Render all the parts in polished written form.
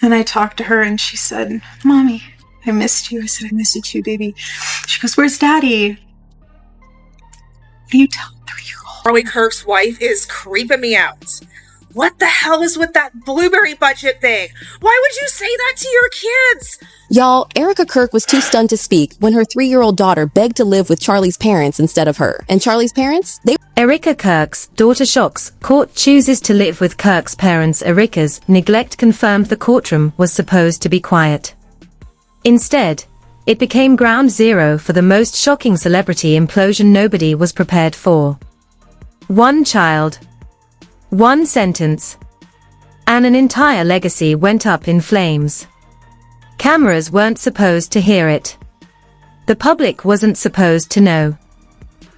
And I talked to her and she said, Mommy, I missed you. I said, I missed you too, baby. She goes, where's Daddy? What are you telling 3-year-old? Erika Kirk's wife is creeping me out. What the hell is with that blueberry budget thing? Why would you say that to your kids? Y'all, Erika Kirk was too stunned to speak when her 3-year-old daughter begged to live with Charlie's parents instead of her. And Charlie's parents, Erika Kirk's daughter shocks. Court chooses to live with Kirk's parents. Erika's neglect confirmed the courtroom was supposed to be quiet. Instead, it became ground zero for the most shocking celebrity implosion nobody was prepared for. One child, one sentence, and an entire legacy went up in flames. Cameras weren't supposed to hear it. The public wasn't supposed to know.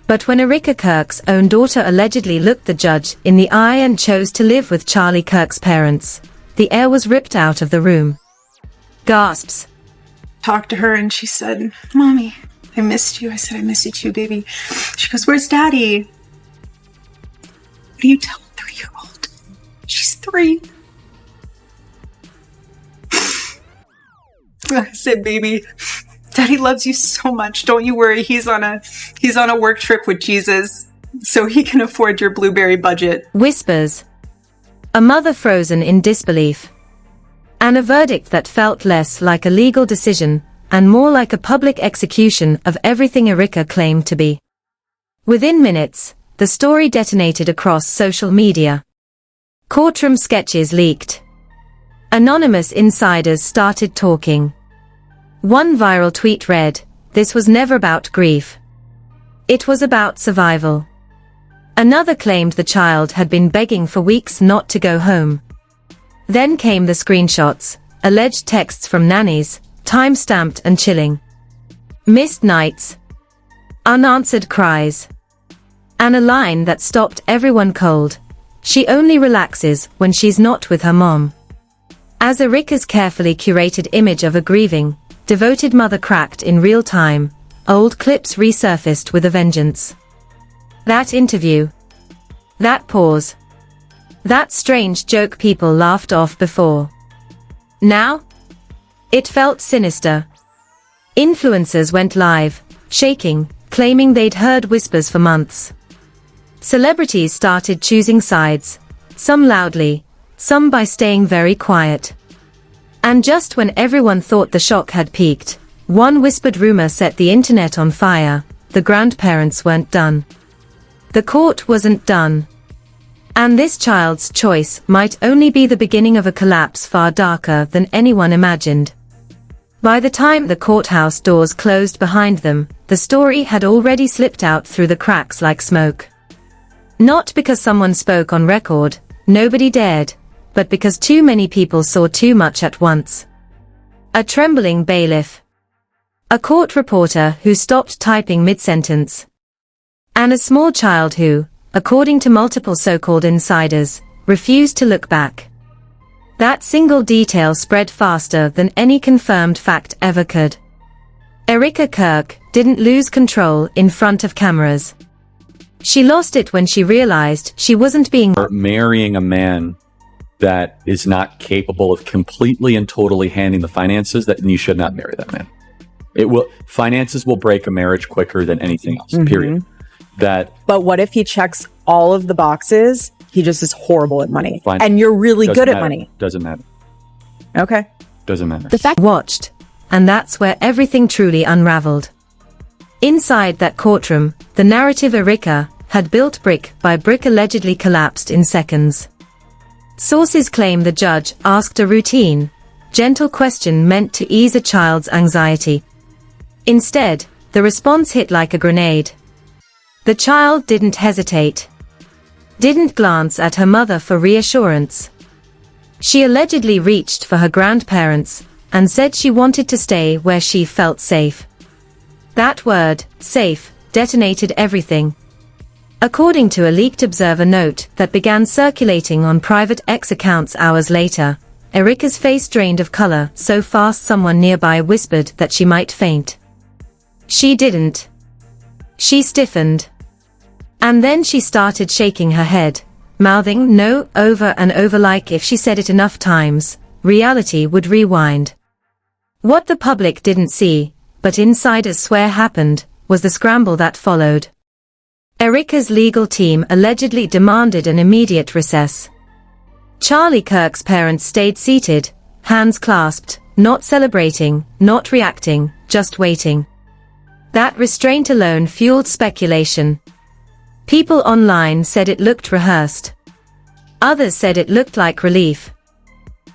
But when Erika Kirk's own daughter allegedly looked the judge in the eye and chose to live with Charlie Kirk's parents, the air was ripped out of the room. Gasps. Talked to her and she said, Mommy, I missed you. I said, I missed you too, baby. She goes, where's Daddy? What are you telling 3-year-old? She's 3. I said, baby, Daddy loves you so much. Don't you worry. He's on a work trip with Jesus, so he can afford your blueberry budget. Whispers. A mother frozen in disbelief. And a verdict that felt less like a legal decision and more like a public execution of everything Erika claimed to be. Within minutes, the story detonated across social media. Courtroom sketches leaked. Anonymous insiders started talking. One viral tweet read, "This was never about grief. It was about survival." Another claimed the child had been begging for weeks not to go home. Then came the screenshots, alleged texts from nannies, time-stamped and chilling. Missed nights. Unanswered cries. And a line that stopped everyone cold. She only relaxes when she's not with her mom. As Erika's carefully curated image of a grieving, devoted mother cracked in real time, old clips resurfaced with a vengeance. That interview. That pause. That strange joke people laughed off before. Now? It felt sinister. Influencers went live, shaking, claiming they'd heard whispers for months. Celebrities started choosing sides, some loudly, some by staying very quiet. And just when everyone thought the shock had peaked, one whispered rumor set the internet on fire: the grandparents weren't done. The court wasn't done. And this child's choice might only be the beginning of a collapse far darker than anyone imagined. By the time the courthouse doors closed behind them, the story had already slipped out through the cracks like smoke. Not because someone spoke on record, nobody dared, but because too many people saw too much at once. A trembling bailiff. A court reporter who stopped typing mid-sentence. And a small child who, according to multiple so-called insiders, refused to look back. That single detail spread faster than any confirmed fact ever could. Erika Kirk didn't lose control in front of cameras. She lost it when she realized she wasn't being marrying a man that is not capable of completely and totally handling the finances, that you should not marry that man. Finances will break a marriage quicker than anything else, period. But what if he checks all of the boxes? He just is horrible at money. And you're really good at money. Doesn't matter. Okay. Doesn't matter. The fact watched, and that's where everything truly unraveled. Inside that courtroom, the narrative Erika had built brick by brick allegedly collapsed in seconds. Sources claim the judge asked a routine, gentle question meant to ease a child's anxiety. Instead, the response hit like a grenade. The child didn't hesitate. Didn't glance at her mother for reassurance. She allegedly reached for her grandparents and said she wanted to stay where she felt safe. That word, safe, detonated everything. According to a leaked Observer note that began circulating on private X accounts hours later, Erika's face drained of color so fast someone nearby whispered that she might faint. She didn't. She stiffened. And then she started shaking her head, mouthing no over and over like if she said it enough times, reality would rewind. What the public didn't see, but insiders swear happened, was the scramble that followed. Erika's legal team allegedly demanded an immediate recess. Charlie Kirk's parents stayed seated, hands clasped, not celebrating, not reacting, just waiting. That restraint alone fueled speculation. People online said it looked rehearsed. Others said it looked like relief.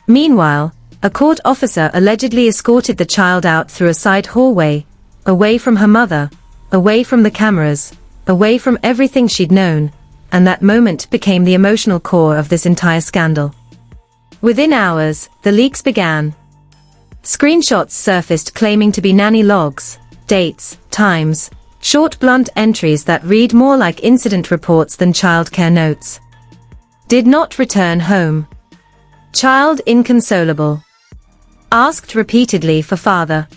Meanwhile, a court officer allegedly escorted the child out through a side hallway, away from her mother, away from the cameras, away from everything she'd known, and that moment became the emotional core of this entire scandal. Within hours, the leaks began. Screenshots surfaced claiming to be nanny logs, dates, times, short blunt entries that read more like incident reports than childcare notes. Did not return home. Child inconsolable. Asked repeatedly for father.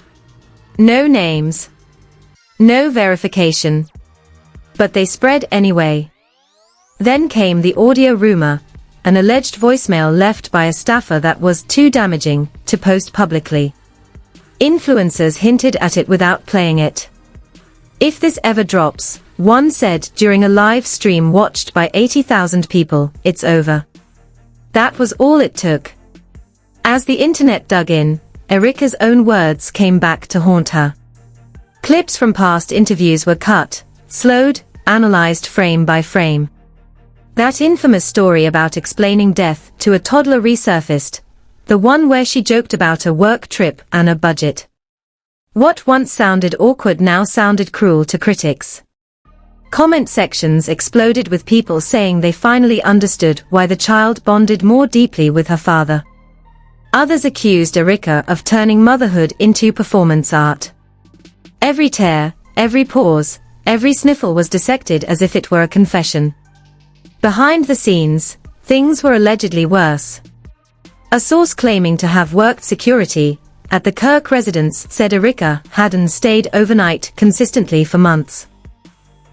No names. No verification. But they spread anyway. Then came the audio rumor, an alleged voicemail left by a staffer that was too damaging to post publicly. Influencers hinted at it without playing it. If this ever drops, one said during a live stream watched by 80,000 people, it's over. That was all it took. As the internet dug in, Erika's own words came back to haunt her. Clips from past interviews were cut, slowed, analyzed frame by frame. That infamous story about explaining death to a toddler resurfaced, the one where she joked about a work trip and a budget. What once sounded awkward now sounded cruel to critics. Comment sections exploded with people saying they finally understood why the child bonded more deeply with her father. Others accused Erika of turning motherhood into performance art. Every tear, every pause, every sniffle was dissected as if it were a confession. Behind the scenes, things were allegedly worse. A source claiming to have worked security at the Kirk residence said Erika hadn't stayed overnight consistently for months.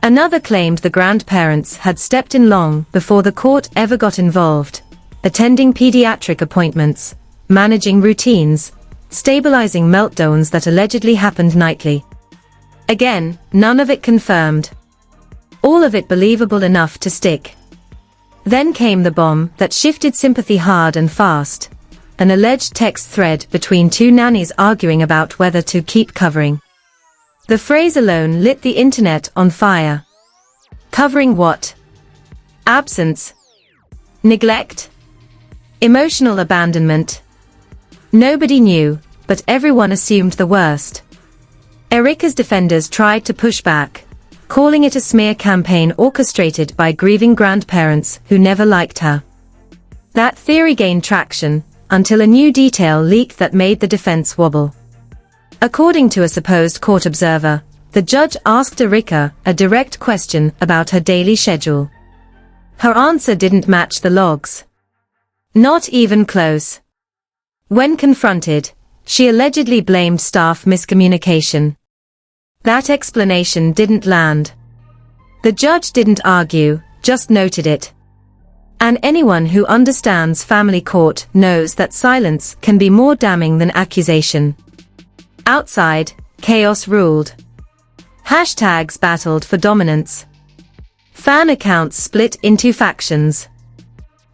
Another claimed the grandparents had stepped in long before the court ever got involved, attending pediatric appointments, managing routines, stabilizing meltdowns that allegedly happened nightly. Again, none of it confirmed. All of it believable enough to stick. Then came the bomb that shifted sympathy hard and fast, an alleged text thread between two nannies arguing about whether to keep covering. The phrase alone lit the internet on fire. Covering what? Absence? Neglect? Emotional abandonment? Nobody knew, but everyone assumed the worst. Erika's defenders tried to push back, calling it a smear campaign orchestrated by grieving grandparents who never liked her. That theory gained traction, until a new detail leaked that made the defense wobble. According to a supposed court observer, the judge asked Erika a direct question about her daily schedule. Her answer didn't match the logs. Not even close. When confronted, she allegedly blamed staff miscommunication. That explanation didn't land. The judge didn't argue, just noted it. And anyone who understands family court knows that silence can be more damning than accusation. Outside, chaos ruled. Hashtags battled for dominance. Fan accounts split into factions.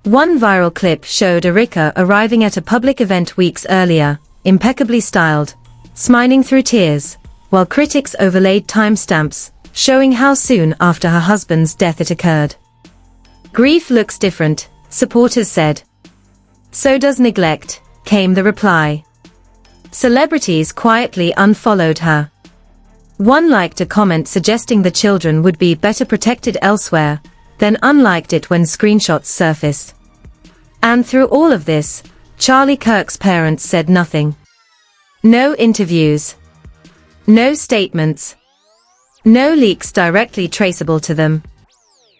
One viral clip showed Erika arriving at a public event weeks earlier, impeccably styled, smiling through tears, while critics overlaid timestamps, showing how soon after her husband's death it occurred. Grief looks different, supporters said. So does neglect, came the reply. Celebrities quietly unfollowed her. One liked a comment suggesting the children would be better protected elsewhere, then unliked it when screenshots surfaced. And through all of this, Charlie Kirk's parents said nothing. No interviews. No statements. No leaks directly traceable to them.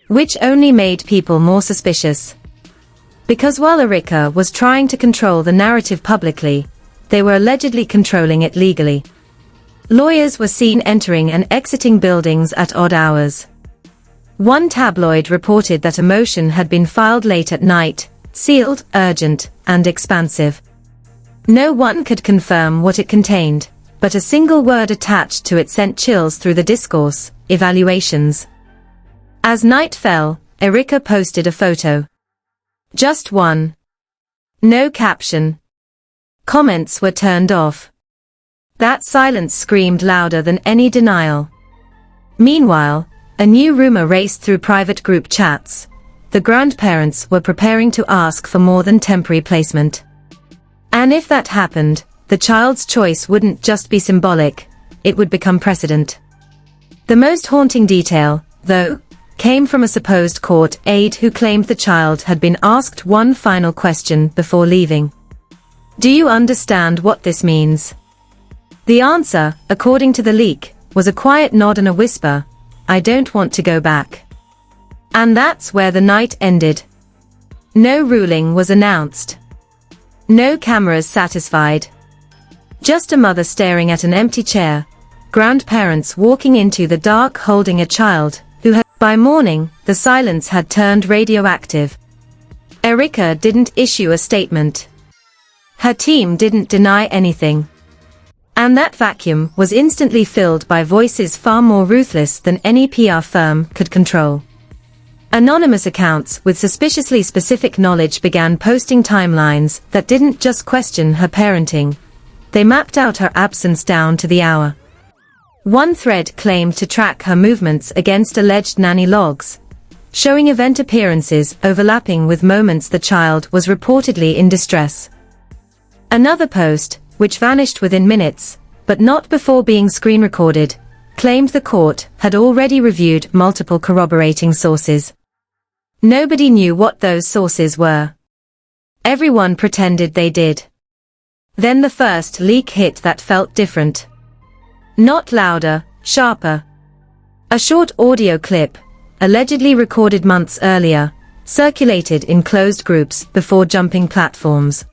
Which only made people more suspicious. Because while Erika was trying to control the narrative publicly, they were allegedly controlling it legally. Lawyers were seen entering and exiting buildings at odd hours. One tabloid reported that a motion had been filed late at night, sealed, urgent, and expansive. No one could confirm what it contained, but a single word attached to it sent chills through the discourse: evaluations. As night fell, Erika posted a photo. Just one. No caption. Comments were turned off. That silence screamed louder than any denial. Meanwhile, a new rumor raced through private group chats. The grandparents were preparing to ask for more than temporary placement. And if that happened, the child's choice wouldn't just be symbolic, it would become precedent. The most haunting detail, though, came from a supposed court aide who claimed the child had been asked one final question before leaving. "Do you understand what this means?" The answer, according to the leak, was a quiet nod and a whisper: "I don't want to go back." And that's where the night ended. No ruling was announced. No cameras satisfied. Just a mother staring at an empty chair, grandparents walking into the dark holding a child who had, by morning, the silence had turned radioactive. Erika didn't issue a statement. Her team didn't deny anything. And that vacuum was instantly filled by voices far more ruthless than any PR firm could control. Anonymous accounts with suspiciously specific knowledge began posting timelines that didn't just question her parenting. They mapped out her absence down to the hour. One thread claimed to track her movements against alleged nanny logs, showing event appearances overlapping with moments the child was reportedly in distress. Another post, which vanished within minutes, but not before being screen recorded, claimed the court had already reviewed multiple corroborating sources. Nobody knew what those sources were. Everyone pretended they did. Then the first leak hit that felt different. Not louder, sharper. A short audio clip, allegedly recorded months earlier, circulated in closed groups before jumping platforms.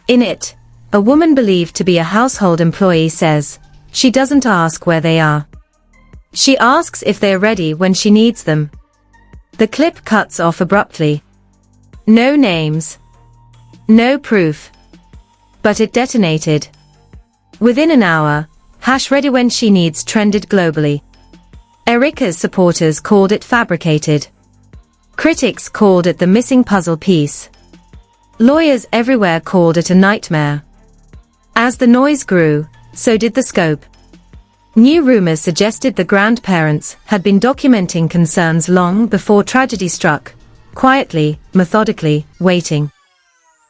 In it, a woman believed to be a household employee says, she doesn't ask where they are. She asks if they're ready when she needs them. The clip cuts off abruptly. No names. No proof. But it detonated. Within an hour, "ready when she needs" trended globally. Erika's supporters called it fabricated. Critics called it the missing puzzle piece. Lawyers everywhere called it a nightmare. As the noise grew, so did the scope. New rumors suggested the grandparents had been documenting concerns long before tragedy struck, quietly, methodically, waiting.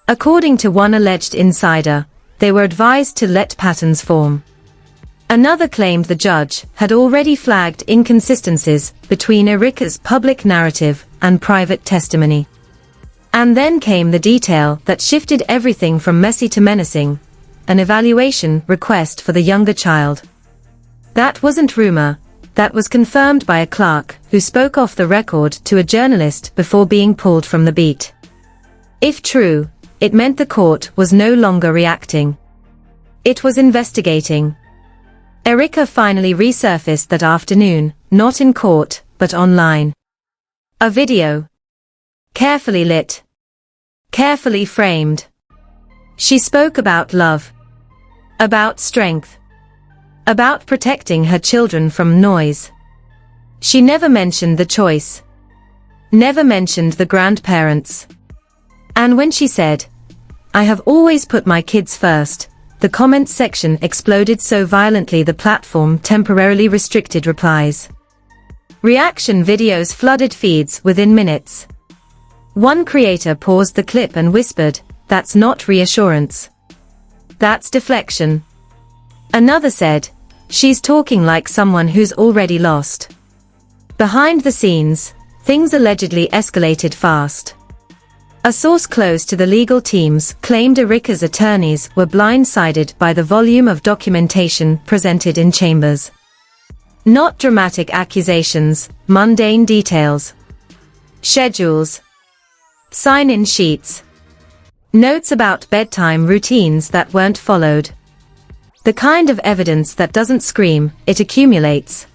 According to one alleged insider, they were advised to let patterns form. Another claimed the judge had already flagged inconsistencies between Erika's public narrative and private testimony. And then came the detail that shifted everything from messy to menacing: an evaluation request for the younger child. That wasn't rumor, that was confirmed by a clerk who spoke off the record to a journalist before being pulled from the beat. If true, it meant the court was no longer reacting. It was investigating. Erika finally resurfaced that afternoon, not in court, but online. A video. Carefully lit. Carefully framed. She spoke about love. About strength. About protecting her children from noise. She never mentioned the choice. Never mentioned the grandparents. And when she said, "I have always put my kids first," the comments section exploded so violently the platform temporarily restricted replies. Reaction videos flooded feeds within minutes. One creator paused the clip and whispered, "That's not reassurance. That's deflection." Another said, "She's talking like someone who's already lost." Behind the scenes, things allegedly escalated fast. A source close to the legal teams claimed Erika's attorneys were blindsided by the volume of documentation presented in chambers. Not dramatic accusations, mundane details. Schedules. Sign-in sheets. Notes about bedtime routines that weren't followed. The kind of evidence that doesn't scream, it accumulates.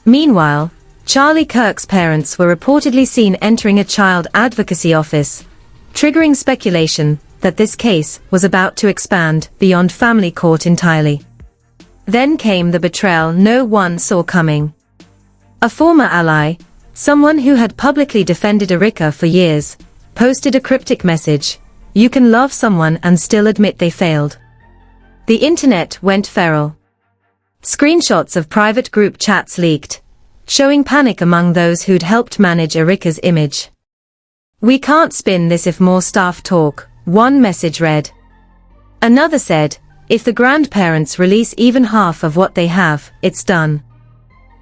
Meanwhile, Charlie Kirk's parents were reportedly seen entering a child advocacy office, triggering speculation that this case was about to expand beyond family court entirely. Then came the betrayal no one saw coming. A former ally, someone who had publicly defended Erika for years, posted a cryptic message: "You can love someone and still admit they failed." The internet went feral. Screenshots of private group chats leaked, showing panic among those who'd helped manage Erika's image. "We can't spin this if more staff talk," one message read. Another said, "If the grandparents release even half of what they have, it's done."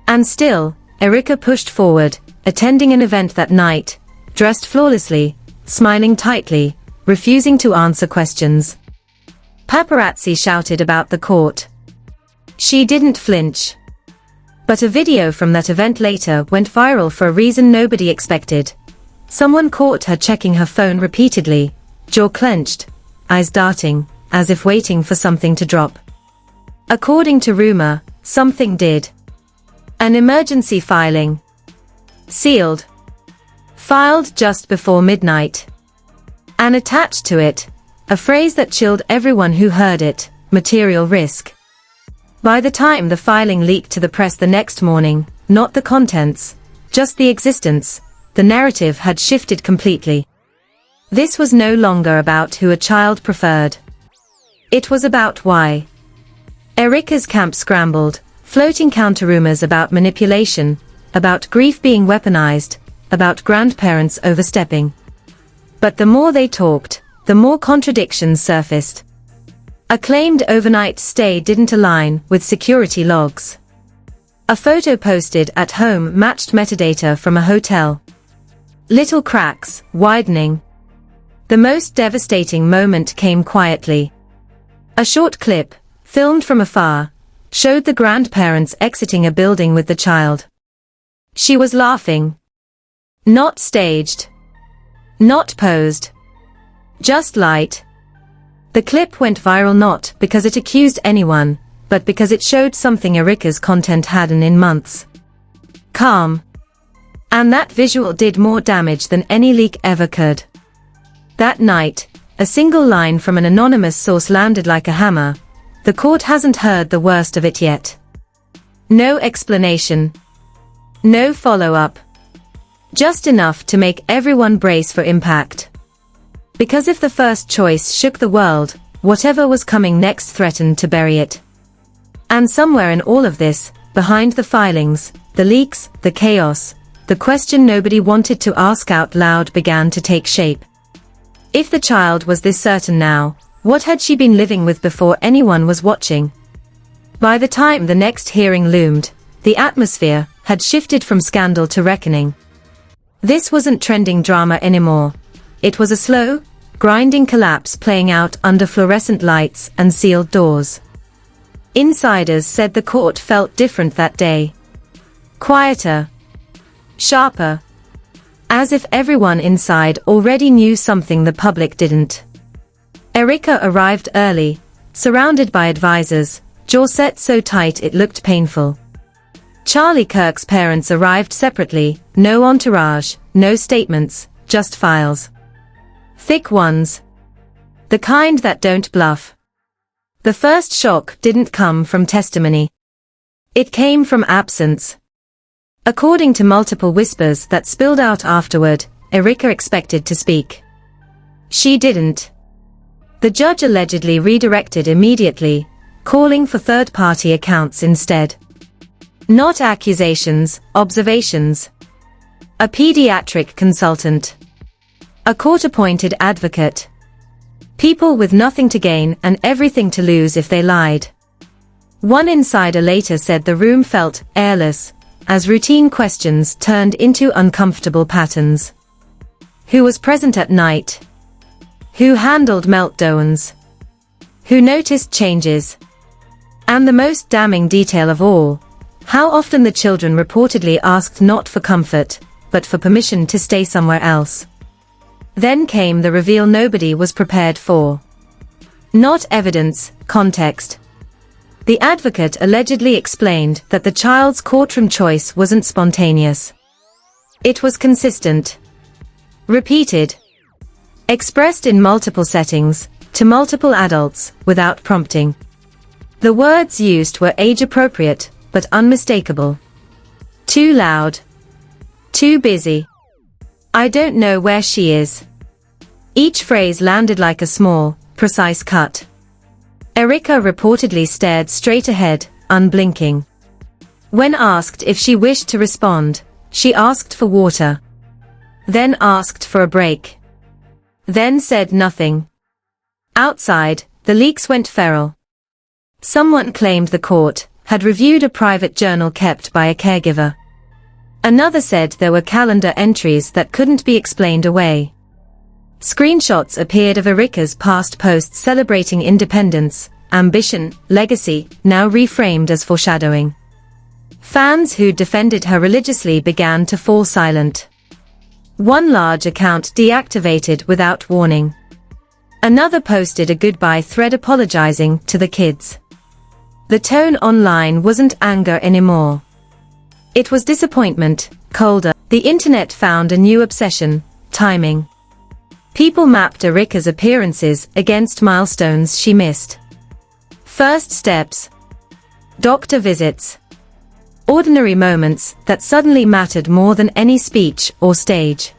And still, Erika pushed forward, attending an event that night, dressed flawlessly, smiling tightly, refusing to answer questions. Paparazzi shouted about the court. She didn't flinch. But a video from that event later went viral for a reason nobody expected. Someone caught her checking her phone repeatedly, jaw clenched, eyes darting, as if waiting for something to drop. According to rumor, something did. An emergency filing. Sealed. Filed just before midnight. And attached to it, a phrase that chilled everyone who heard it: material risk. By the time the filing leaked to the press the next morning, not the contents, just the existence, the narrative had shifted completely. This was no longer about who a child preferred. It was about why. Erika's camp scrambled, floating counter-rumors about manipulation, about grief being weaponized, about grandparents overstepping. But the more they talked, the more contradictions surfaced. A claimed overnight stay didn't align with security logs. A photo posted at home matched metadata from a hotel. Little cracks, widening. The most devastating moment came quietly. A short clip, filmed from afar, showed the grandparents exiting a building with the child. She was laughing. Not staged. Not posed. Just light. The clip went viral not because it accused anyone, but because it showed something Erika's content hadn't in months. Calm. And that visual did more damage than any leak ever could. That night, a single line from an anonymous source landed like a hammer. "The court hasn't heard the worst of it yet." No explanation. No follow-up. Just enough to make everyone brace for impact. Because if the first choice shook the world, whatever was coming next threatened to bury it. And somewhere in all of this, behind the filings, the leaks, the chaos, the question nobody wanted to ask out loud began to take shape. If the child was this certain now, what had she been living with before anyone was watching? By the time the next hearing loomed, the atmosphere had shifted from scandal to reckoning. This wasn't trending drama anymore. It was a slow, grinding collapse playing out under fluorescent lights and sealed doors. Insiders said the court felt different that day. Quieter. Sharper. As if everyone inside already knew something the public didn't. Erika arrived early, surrounded by advisors, jaw set so tight it looked painful. Charlie Kirk's parents arrived separately, no entourage, no statements, just files. Thick ones. The kind that don't bluff. The first shock didn't come from testimony. It came from absence. According to multiple whispers that spilled out afterward, Erika expected to speak. She didn't. The judge allegedly redirected immediately, calling for third-party accounts instead. Not accusations, observations. A pediatric consultant. A court-appointed advocate. People with nothing to gain and everything to lose if they lied. One insider later said the room felt airless, as routine questions turned into uncomfortable patterns. Who was present at night? Who handled meltdowns? Who noticed changes? And the most damning detail of all, how often the children reportedly asked not for comfort, but for permission to stay somewhere else. Then came the reveal nobody was prepared for. Not evidence, context. The advocate allegedly explained that the child's courtroom choice wasn't spontaneous. It was consistent. Repeated. expressed in multiple settings, to multiple adults, without prompting. The words used were age-appropriate, but unmistakable. Too loud. Too busy. I don't know where she is. Each phrase landed like a small, precise cut. Erika reportedly stared straight ahead, unblinking. When asked if she wished to respond, she asked for water. Then asked for a break. Then said nothing. Outside, the leaks went feral. Someone claimed the court had reviewed a private journal kept by a caregiver. Another said there were calendar entries that couldn't be explained away. Screenshots appeared of Erika's past posts celebrating independence, ambition, legacy, now reframed as foreshadowing. Fans who defended her religiously began to fall silent. One large account deactivated without warning. Another posted a goodbye thread apologizing to the kids. The tone online wasn't anger anymore. It was disappointment, colder. The internet found a new obsession: timing. People mapped Erika's appearances against milestones she missed. First steps. Doctor visits. Ordinary moments that suddenly mattered more than any speech or stage.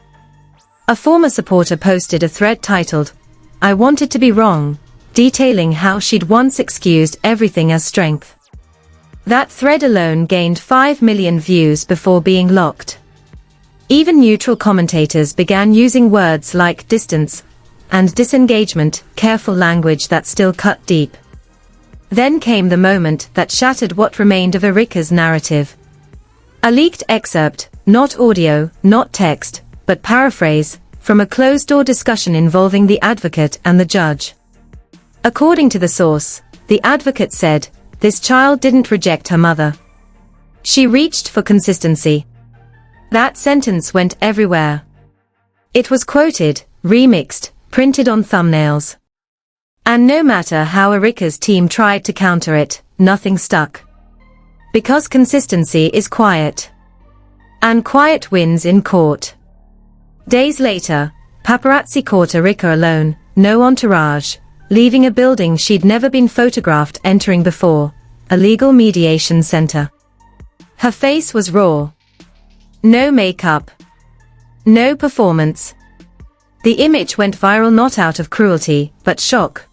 A former supporter posted a thread titled, "I wanted to be wrong," detailing how she'd once excused everything as strength. That thread alone gained 5 million views before being locked. Even neutral commentators began using words like distance and disengagement, careful language that still cut deep. Then came the moment that shattered what remained of Erika's narrative. A leaked excerpt, not audio, not text, but paraphrase, from a closed-door discussion involving the advocate and the judge. According to the source, the advocate said, "This child didn't reject her mother. She reached for consistency." That sentence went everywhere. It was quoted, remixed, printed on thumbnails. And no matter how Erika's team tried to counter it, nothing stuck. Because consistency is quiet. And quiet wins in court. Days later, paparazzi caught Erika alone, no entourage, leaving a building she'd never been photographed entering before, a legal mediation center. Her face was raw. No makeup. No performance. The image went viral not out of cruelty, but shock.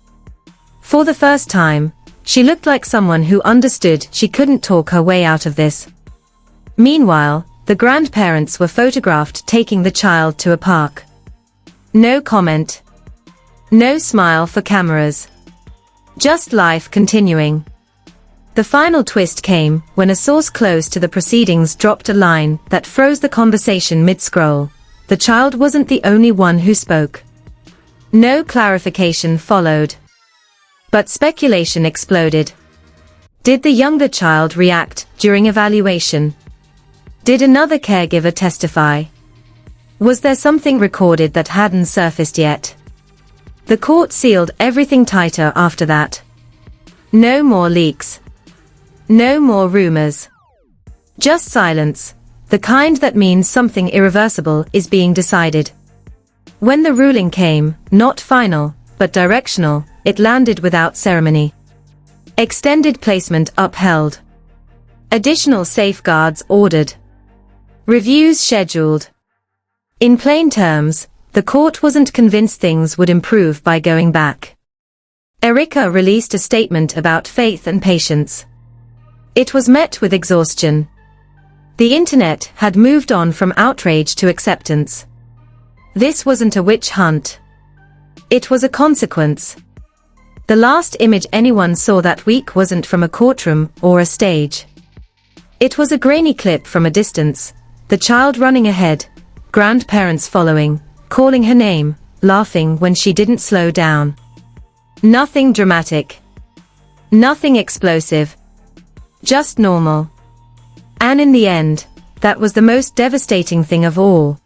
For the first time, she looked like someone who understood she couldn't talk her way out of this. Meanwhile, the grandparents were photographed taking the child to a park. No comment. No smile for cameras. Just life continuing. The final twist came when a source close to the proceedings dropped a line that froze the conversation mid-scroll. The child wasn't the only one who spoke. No clarification followed. But speculation exploded. Did the younger child react during evaluation? Did another caregiver testify? Was there something recorded that hadn't surfaced yet? The court sealed everything tighter after that. No more leaks. No more rumors. Just silence, the kind that means something irreversible is being decided. When the ruling came, not final, but directional, it landed without ceremony. Extended placement upheld. Additional safeguards ordered. Reviews scheduled. In plain terms, the court wasn't convinced things would improve by going back. Erika released a statement about faith and patience. It was met with exhaustion. The internet had moved on from outrage to acceptance. This wasn't a witch hunt. It was a consequence. The last image anyone saw that week wasn't from a courtroom or a stage. It was a grainy clip from a distance, the child running ahead, grandparents following, calling her name, laughing when she didn't slow down. Nothing dramatic. Nothing explosive. Just normal. And in the end, that was the most devastating thing of all.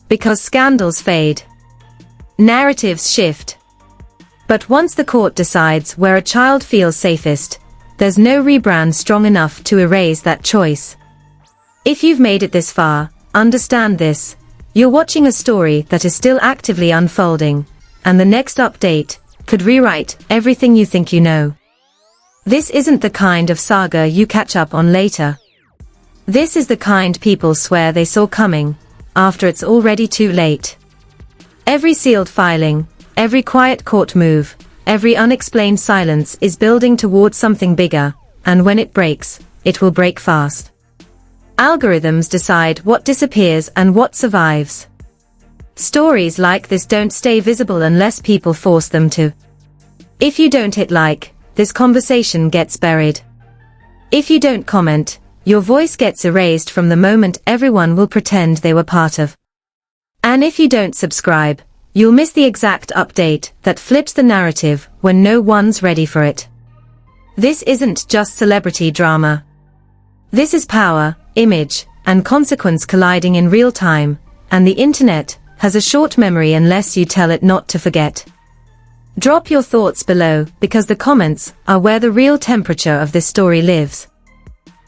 Because scandals fade. Narratives shift. But once the court decides where a child feels safest, there's no rebrand strong enough to erase that choice. If you've made it this far, understand this: You're watching a story that is still actively unfolding, and the next update could rewrite everything you think you know. This isn't the kind of saga you catch up on later. This is the kind people swear they saw coming, after it's already too late. Every sealed filing, every quiet court move, every unexplained silence is building towards something bigger, and when it breaks, it will break fast. Algorithms decide what disappears and what survives. Stories like this don't stay visible unless people force them to. If you don't hit like, this conversation gets buried. If you don't comment, your voice gets erased from the moment everyone will pretend they were part of. And if you don't subscribe, you'll miss the exact update that flips the narrative when no one's ready for it. This isn't just celebrity drama. This is power, image, and consequence colliding in real time, and the internet has a short memory unless you tell it not to forget. Drop your thoughts below, because the comments are where the real temperature of this story lives.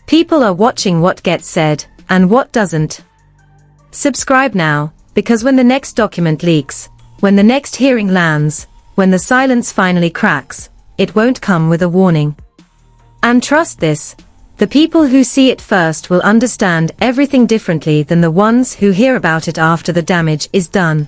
People are watching what gets said, and what doesn't. Subscribe now, because when the next document leaks, when the next hearing lands, when the silence finally cracks, it won't come with a warning. And trust this, the people who see it first will understand everything differently than the ones who hear about it after the damage is done.